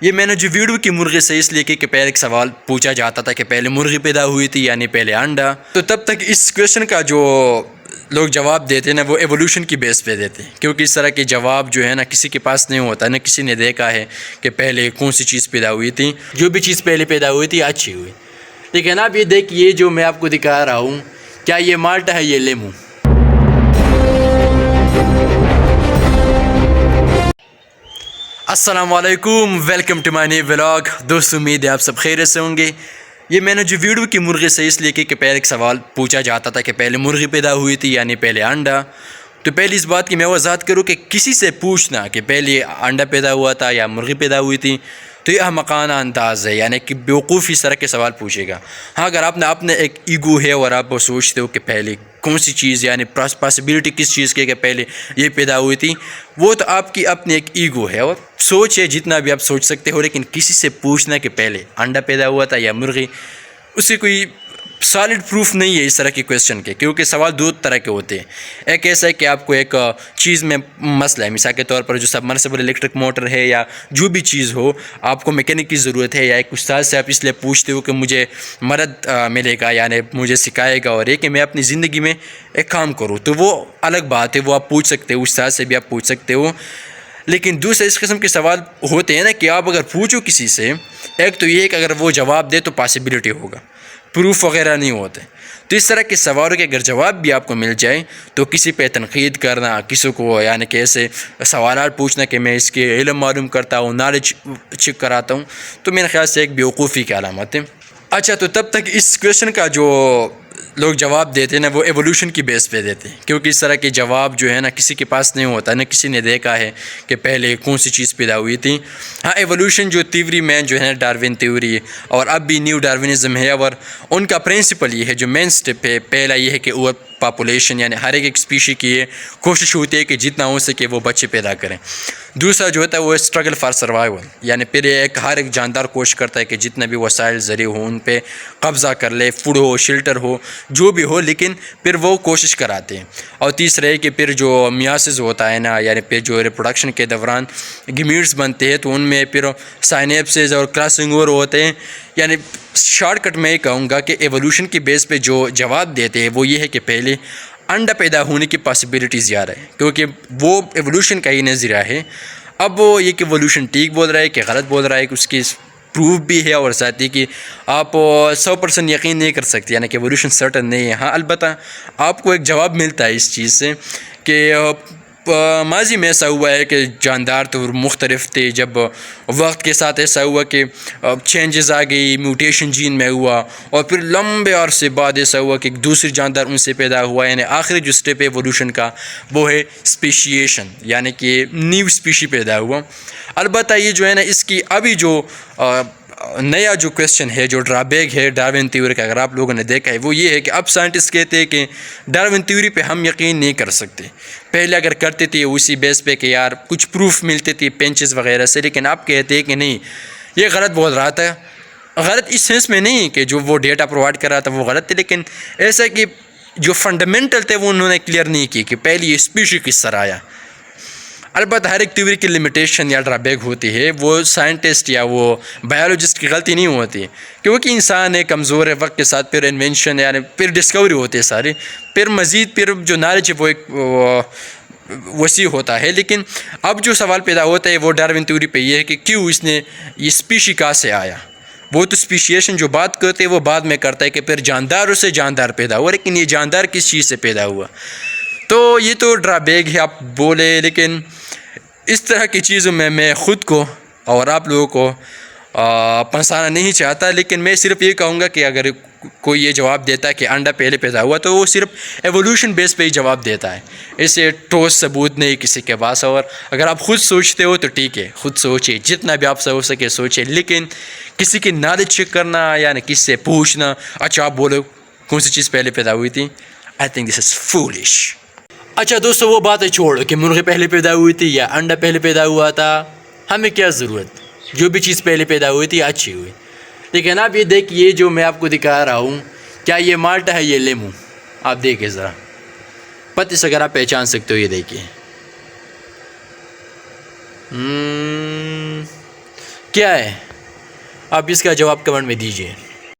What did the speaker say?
یہ میں نے جو ویڈیو کی مرغی سے اس لیے کہ پہلے ایک سوال پوچھا جاتا تھا کہ پہلے مرغی پیدا ہوئی تھی یعنی پہلے انڈا، تو تب تک اس کویشچن کا جو لوگ جواب دیتے ہیں نا وہ ایوولوشن کی بیس پہ دیتے ہیں، کیونکہ اس طرح کے جواب جو ہے نا کسی کے پاس نہیں ہوتا، نہ کسی نے دیکھا ہے کہ پہلے کون سی چیز پیدا ہوئی تھی، جو بھی چیز پہلے پیدا ہوئی تھی اچھی ہوئی۔ لیکن اب یہ دیکھیے جو میں آپ کو دکھا رہا ہوں، کیا یہ مالٹا ہے یہ لیمو؟ السلام علیکم، welcome to my new vlog. دوستو امید ہے آپ سب خیریت سے ہوں گے۔ یہ میں نے جو ویڈیو کی مرغی سے اس لیے کہ پہلے ایک سوال پوچھا جاتا تھا کہ پہلے مرغی پیدا ہوئی تھی یعنی پہلے انڈا، تو پہلے اس بات کی میں وضاحت کروں کہ کسی سے پوچھنا کہ پہلے انڈا پیدا ہوا تھا یا مرغی پیدا ہوئی تھی تو یہ احمقانہ انداز ہے، یعنی کہ بیوقوف اس طرح کے سوال پوچھے گا۔ ہاں اگر آپ نے اپنے ایک ایگو ہے اور آپ سوچتے ہو کہ پہلے کون سی چیز یعنی پاسبلٹی کس چیز کی کہ پہلے یہ پیدا ہوئی تھی، وہ تو آپ کی اپنی ایک ایگو ہے اور سوچ ہے جتنا بھی آپ سوچ سکتے ہو، لیکن کسی سے پوچھنا کہ پہلے انڈا پیدا ہوا تھا یا مرغی، اس سے کوئی سالڈ پروف نہیں ہے اس طرح کے کویشچن کے، کیونکہ سوال دو طرح کے ہوتے ہیں۔ ایک ایسا ہے کہ آپ کو ایک چیز میں مسئلہ ہے، مثال کے طور پر جو سبمرسیبل الیکٹرک موٹر ہے یا جو بھی چیز ہو، آپ کو میکینک کی ضرورت ہے، یا ایک استاد سے آپ اس لیے پوچھتے ہو کہ مجھے مدد ملے گا یعنی مجھے سکھائے گا اور یہ کہ میں اپنی زندگی میں ایک کام کروں، تو وہ الگ بات ہے، وہ آپ پوچھ سکتے ہو، استاد سے بھی آپ پوچھ سکتے ہو۔ لیکن دوسرے اس قسم کے سوال ہوتے ہیں نا کہ آپ اگر پوچھو کسی سے، ایک تو یہ ہے کہ اگر وہ جواب دے تو پاسبلٹی ہوگا، پروف وغیرہ نہیں ہوتے، تو اس طرح کے سوالوں کے اگر جواب بھی آپ کو مل جائے تو کسی پہ تنقید کرنا، کسی کو یعنی کہ ایسے سوالات پوچھنا کہ میں اس کے علم معلوم کرتا ہوں، نالج چیک کراتا ہوں، تو میرے خیال سے ایک بیوقوفی کی علامت ہے۔ اچھا، تو تب تک اس کویشچن کا جو لوگ جواب دیتے ہیں نا وہ ایوولوشن کی بیس پہ دیتے ہیں، کیونکہ اس طرح کے جواب جو ہے نا کسی کے پاس نہیں ہوتا، نہ کسی نے دیکھا ہے کہ پہلے کون سی چیز پیدا ہوئی تھی۔ ہاں ایوولوشن جو تھیوری میں جو ہے ڈاروین تھیوری اور اب بھی نیو ڈاروینزم ہے، اور ان کا پرنسپل یہ ہے جو مین سٹیپ ہے، پہلا یہ ہے کہ اوور پاپولیشن یعنی ہر ایک اسپیشی کی یہ کوشش ہوتی ہے کہ جتنا ہو سکے وہ بچے پیدا کریں۔ دوسرا جو ہوتا ہے وہ اسٹرگل فار سروائیول، یعنی پھر ہر ایک جاندار کوشش کرتا ہے کہ جتنے بھی وسائل ذریعے ہوں ان پہ قبضہ کر لے، فوڈ ہو، شیلٹر ہو، جو بھی ہو، لیکن پھر وہ کوشش کراتے ہیں۔ اور تیسرا ہے کہ پھر جو میاسز ہوتا ہے نا، یعنی پھر جو ریپروڈکشن کے دوران گیمیٹس بنتے ہیں تو ان میں پھر سائنیپسز اور کراسنگ اوور ہوتے ہیں۔ یعنی شارٹ کٹ میں یہ کہوں گا کہ ایوولوشن کی بیس پہ جو جواب دیتے ہیں وہ یہ ہے کہ پہلے انڈا پیدا ہونے کی پاسبلٹی زیادہ ہے، کیونکہ وہ ایوولوشن کا ہی نظریہ ہے۔ اب وہ یہ کہ ایوولوشن ٹھیک بول رہا ہے کہ غلط بول رہا ہے کہ اس کی پروف بھی ہے، اور ساتھ ہی کہ آپ 100% یقین نہیں کر سکتے، یعنی کہ ایوولوشن سرٹن نہیں ہے۔ ہاں البتہ آپ کو ایک جواب ملتا ہے اس چیز سے کہ ماضی میں ایسا ہوا ہے کہ جاندار تو مختلف تھے، جب وقت کے ساتھ ایسا ہوا کہ چینجز آ گئی، میوٹیشن جین میں ہوا، اور پھر لمبے عرصے بعد ایسا ہوا کہ ایک دوسری جاندار ان سے پیدا ہوا، یعنی آخری جو سٹیپ ہے ایوولوشن کا وہ ہے اسپیشیشن، یعنی کہ نیو اسپیشی پیدا ہوا۔ البتہ یہ جو ہے نا اس کی ابھی جو نیا جو کویشچن ہے، جو ڈرابیک ہے ڈاروین تھیوری کا، اگر آپ لوگوں نے دیکھا ہے وہ یہ ہے کہ اب سائنٹسٹ کہتے ہیں کہ ڈاروین تھیوری پہ ہم یقین نہیں کر سکتے۔ پہلے اگر کرتے تھے اسی بیس پہ کہ یار کچھ پروف ملتے تھے پینچز وغیرہ سے، لیکن اب کہتے ہیں کہ نہیں، یہ غلط بول رہا تھا۔ غلط اس سینس میں نہیں کہ جو وہ ڈیٹا پرووائڈ کر رہا تھا وہ غلط تھے، لیکن ایسا کہ جو فنڈامنٹل تھے وہ انہوں نے کلیئر نہیں کی کہ پہلی یہ اسپیشی کس طرح آیا۔ البتہ ہر ایک تھیوری کی لمیٹیشن یا ڈرابیک ہوتی ہے، وہ سائنٹسٹ یا وہ بایولوجسٹ کی غلطی نہیں ہوتی، کیونکہ انسان ہے کمزور ہے، وقت کے ساتھ پھر انوینشن یعنی پھر ڈسکوری ہوتی ہے ساری، پھر مزید پھر جو نالج ہے وہ ایک وسیع ہوتا ہے۔ لیکن اب جو سوال پیدا ہوتا ہے وہ ڈاروین تھیوری پہ یہ ہے کہ کیوں اس نے یہ اسپیشی کہاں سے آیا۔ وہ تو اسپیشیشن جو بات کرتے ہیں وہ بعد میں کرتا ہے کہ پھر جانداروں سے جاندار پیدا ہوا، لیکن یہ جاندار کس چیز سے پیدا ہوا، تو یہ تو ڈرابیک ہے آپ بولے۔ لیکن اس طرح کی چیزوں میں خود کو اور آپ لوگوں کو پھنسانا نہیں چاہتا، لیکن میں صرف یہ کہوں گا کہ اگر کوئی یہ جواب دیتا ہے کہ انڈا پہلے پیدا ہوا تو وہ صرف ایوولوشن بیس پہ ہی جواب دیتا ہے، اسے ٹھوس ثبوت نہیں کسی کے پاس۔ اور اگر آپ خود سوچتے ہو تو ٹھیک ہے، خود سوچیں، جتنا بھی آپ سے ہو سکے سوچیں، لیکن کسی کی نالج چیک کرنا یعنی کسی سے پوچھنا اچھا آپ بولو کون سی چیز پہلے پیدا ہوئی تھی، I think this is foolish. اچھا دوستو، وہ باتیں چھوڑو کہ مرغی پہلے پیدا ہوئی تھی یا انڈا پہلے پیدا ہوا تھا، ہمیں کیا ضرورت، جو بھی چیز پہلے پیدا ہوئی تھی اچھی ہوئی۔ لیکن اب یہ دیکھیے جو میں آپ کو دکھا رہا ہوں، کیا یہ مالٹا ہے یہ لیمو؟ آپ دیکھیں ذرا، پتے سے اگر آپ پہچان سکتے ہو، یہ دیکھیے کیا ہے؟ آپ اس کا جواب کمنٹ میں دیجیے.